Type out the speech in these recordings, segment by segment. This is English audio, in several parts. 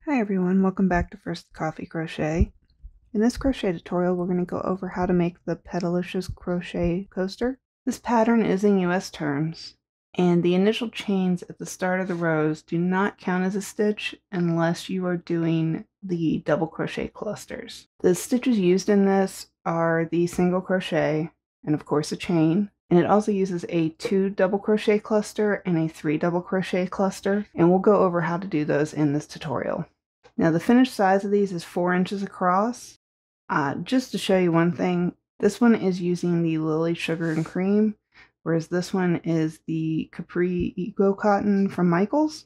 Hi everyone, welcome back to First Coffee Crochet. In this crochet tutorial we're going to go over how to make the Petalicious crochet coaster. This pattern is in US terms, and the initial chains at the start of the rows do not count as a stitch unless you are doing the double crochet clusters. The stitches used in this are the single crochet and of course a chain. And it also uses a 2 double crochet cluster and a 3 double crochet cluster, and we'll go over how to do those in this tutorial. Now the finished size of these is 4 inches across. Just to show you one thing, this one is using the Lily Sugar and Cream, whereas this one is the Capri Eco Cotton from Michaels.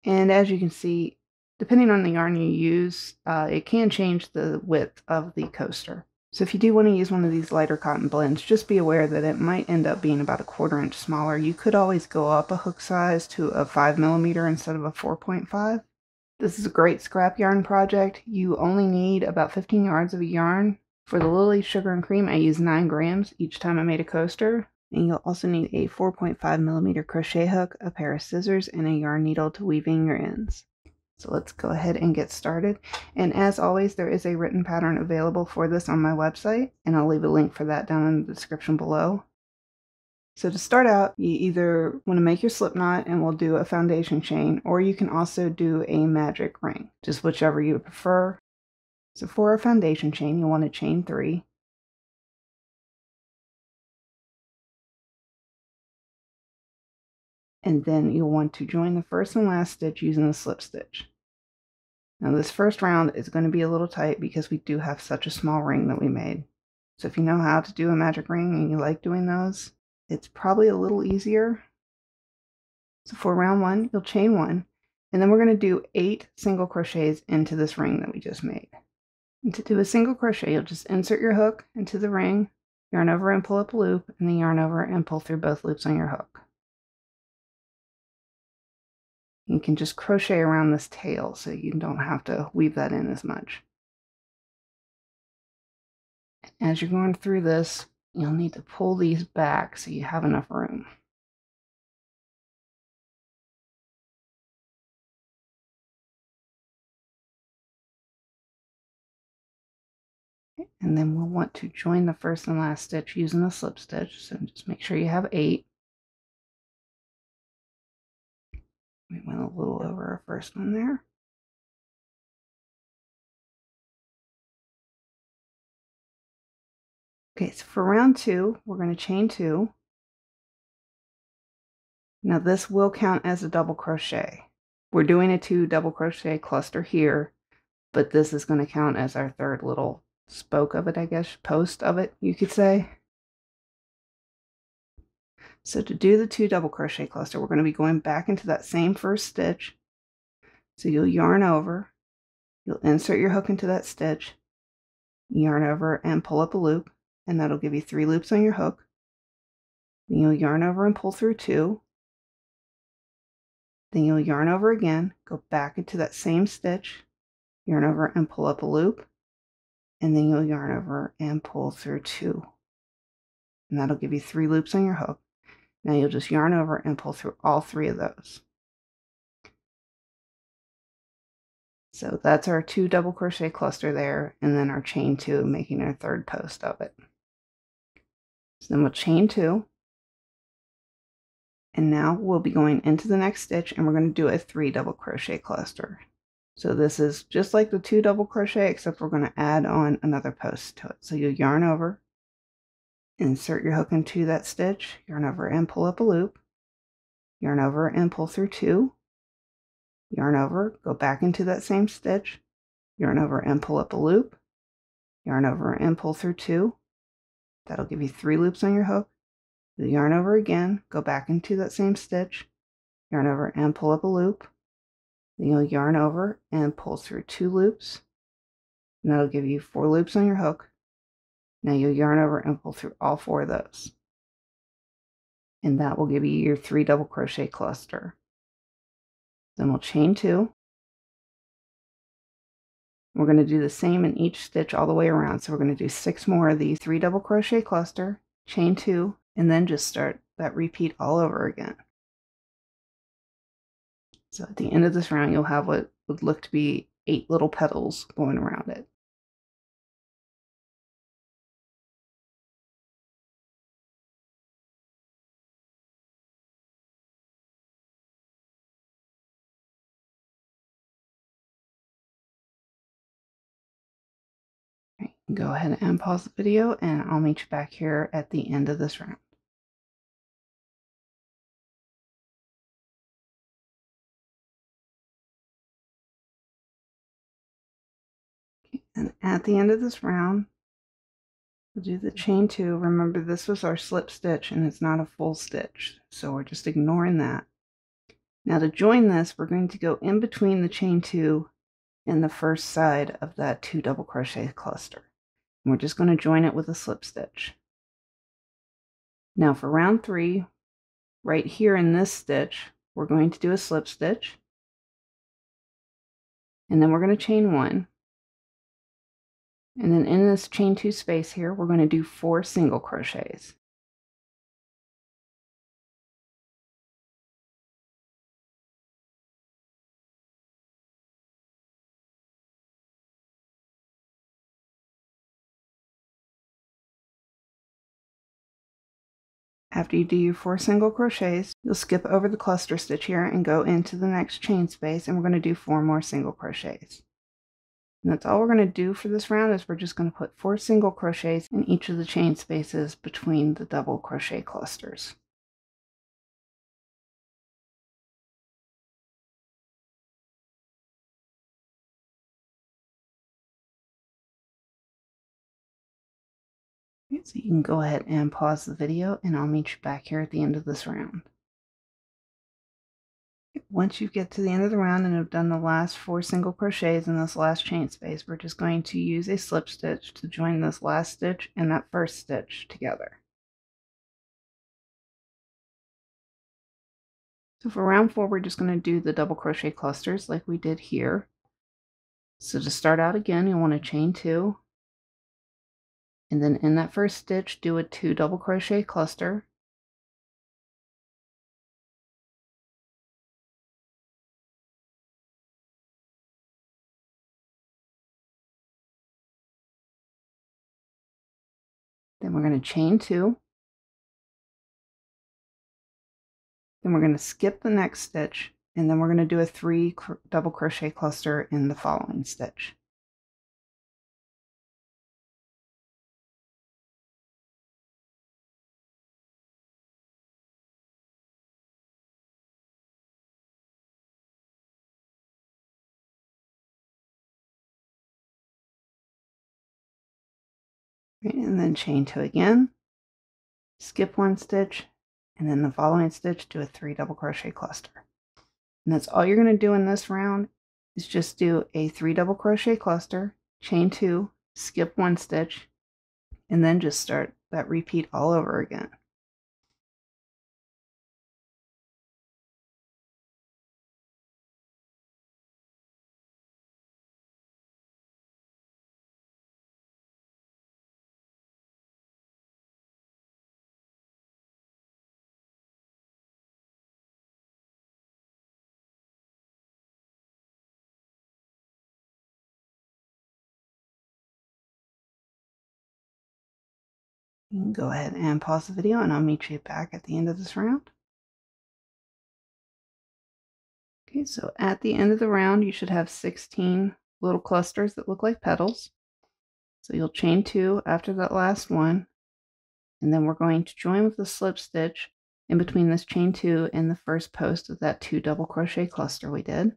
And as you can see, depending on the yarn you use, it can change the width of the coaster. So if you do want to use one of these lighter cotton blends, just be aware that it might end up being about a 1/4 inch smaller. You could always go up a hook size to a 5mm instead of a 4.5. This is a great scrap yarn project. You only need about 15 yards of yarn. For the Lily Sugar and Cream, I used 9 grams each time I made a coaster. And you'll also need a 4.5mm crochet hook, a pair of scissors, and a yarn needle to weave in your ends. So let's go ahead and get started. And as always, there is a written pattern available for this on my website, and I'll leave a link for that down in the description below. So to start out, you either want to make your slip knot and we'll do a foundation chain, or you can also do a magic ring, just whichever you prefer. So for a foundation chain, you'll want to chain 3. And then you'll want to join the first and last stitch using the slip stitch. Now this first round is going to be a little tight because we do have such a small ring that we made. So if you know how to do a magic ring and you like doing those, it's probably a little easier. So for round 1, you'll chain 1, and then we're going to do 8 single crochets into this ring that we just made. And to do a single crochet, you'll just insert your hook into the ring, yarn over and pull up a loop, and then yarn over and pull through both loops on your hook. You can just crochet around this tail so you don't have to weave that in as much. As you're going through this, you'll need to pull these back so you have enough room. And then we'll want to join the first and last stitch using a slip stitch. So just make sure you have 8. We went a little over our first one there. Okay, so for round 2, we're going to chain 2. Now this will count as a double crochet. We're doing a 2 double crochet cluster here, but this is going to count as our third little spoke of it, I guess, post of it, you could say. So to do the 2 double crochet cluster, we're going to be going back into that same first stitch. So you'll yarn over, you'll insert your hook into that stitch, yarn over and pull up a loop, and that'll give you 3 loops on your hook. Then you'll yarn over and pull through 2. Then you'll yarn over again, go back into that same stitch, yarn over and pull up a loop, and then you'll yarn over and pull through 2. And that'll give you 3 loops on your hook. Now you'll just yarn over and pull through all 3 of those. So that's our 2 double crochet cluster there, and then our chain 2, making our third post of it. So then we'll chain 2, and now we'll be going into the next stitch, and we're going to do a 3 double crochet cluster. So this is just like the 2 double crochet, except we're going to add on another post to it. So you'll yarn over, insert your hook into that stitch, yarn over and pull up a loop, yarn over and pull through 2, yarn over, go back into that same stitch, yarn over and pull up a loop, yarn over and pull through 2. That'll give you 3 loops on your hook. You'll yarn over again, go back into that same stitch, yarn over and pull up a loop. Then you'll yarn over and pull through 2 loops, and that'll give you 4 loops on your hook. Now you'll yarn over and pull through all 4 of those, and that will give you your 3 double crochet cluster. Then we'll chain 2. We're going to do the same in each stitch all the way around. So we're going to do 6 more of these 3 double crochet cluster, chain 2, and then just start that repeat all over again. So at the end of this round, you'll have what would look to be 8 little petals going around it. Right, go ahead and pause the video, and I'll meet you back here at the end of this round. Okay, and at the end of this round, we'll do the chain 2. Remember, this was our slip stitch, and it's not a full stitch, so we're just ignoring that. Now to join this, we're going to go in between the chain 2 and the first side of that 2 double crochet cluster. And we're just going to join it with a slip stitch. Now for round 3, right here in this stitch, we're going to do a slip stitch, and then we're going to chain 1. And then in this chain 2 space here, we're going to do 4 single crochets. After you do your 4 single crochets, you'll skip over the cluster stitch here and go into the next chain space, and we're going to do 4 more single crochets. And that's all we're going to do for this round. Is we're just going to put 4 single crochets in each of the chain spaces between the double crochet clusters. Okay, so you can go ahead and pause the video, and I'll meet you back here at the end of this round. Once you get to the end of the round and have done the last 4 single crochets in this last chain space, we're just going to use a slip stitch to join this last stitch and that first stitch together. So for round 4, we're just going to do the double crochet clusters like we did here. So to start out again, you'll want to chain 2, and then in that first stitch, do a 2 double crochet cluster. Then we're going to chain 2. Then we're going to skip the next stitch, and then we're going to do a 3 double crochet cluster in the following stitch. Okay, and then chain 2 again, skip 1 stitch, and then the following stitch do a 3 double crochet cluster. And that's all you're going to do in this round, is just do a 3 double crochet cluster, chain 2, skip 1 stitch, and then just start that repeat all over again. You can go ahead and pause the video, and I'll meet you back at the end of this round. Okay, so at the end of the round, you should have 16 little clusters that look like petals. So you'll chain 2 after that last one, and then we're going to join with the slip stitch in between this chain 2 and the first post of that 2 double crochet cluster we did.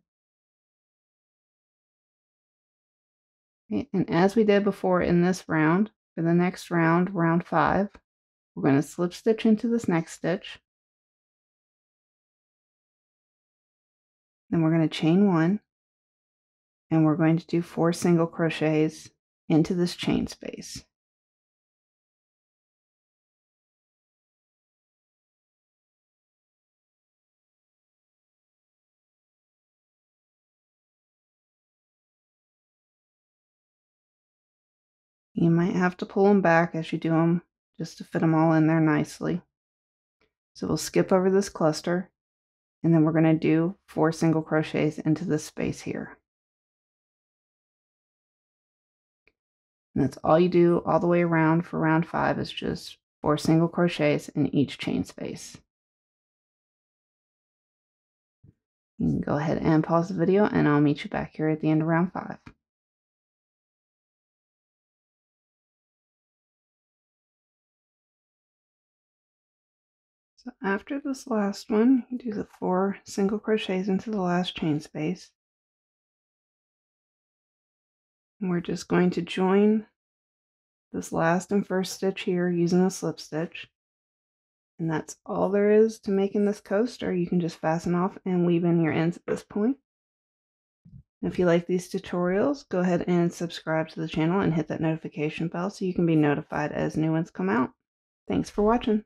Okay, and as we did before in this round, for the next round, round 5, we're going to slip stitch into this next stitch. Then we're going to chain 1, and we're going to do 4 single crochets into this chain space. You might have to pull them back as you do them just to fit them all in there nicely. So we'll skip over this cluster, And then we're going to do 4 single crochets into this space here. And that's all you do all the way around for round 5 is just 4 single crochets in each chain space. You can go ahead and pause the video and I'll meet you back here at the end of round 5. So after this last one, you do the 4 single crochets into the last chain space. And we're just going to join this last and first stitch here using a slip stitch. And that's all there is to making this coaster. You can just fasten off and weave in your ends at this point. If you like these tutorials, go ahead and subscribe to the channel and hit that notification bell so you can be notified as new ones come out. Thanks for watching.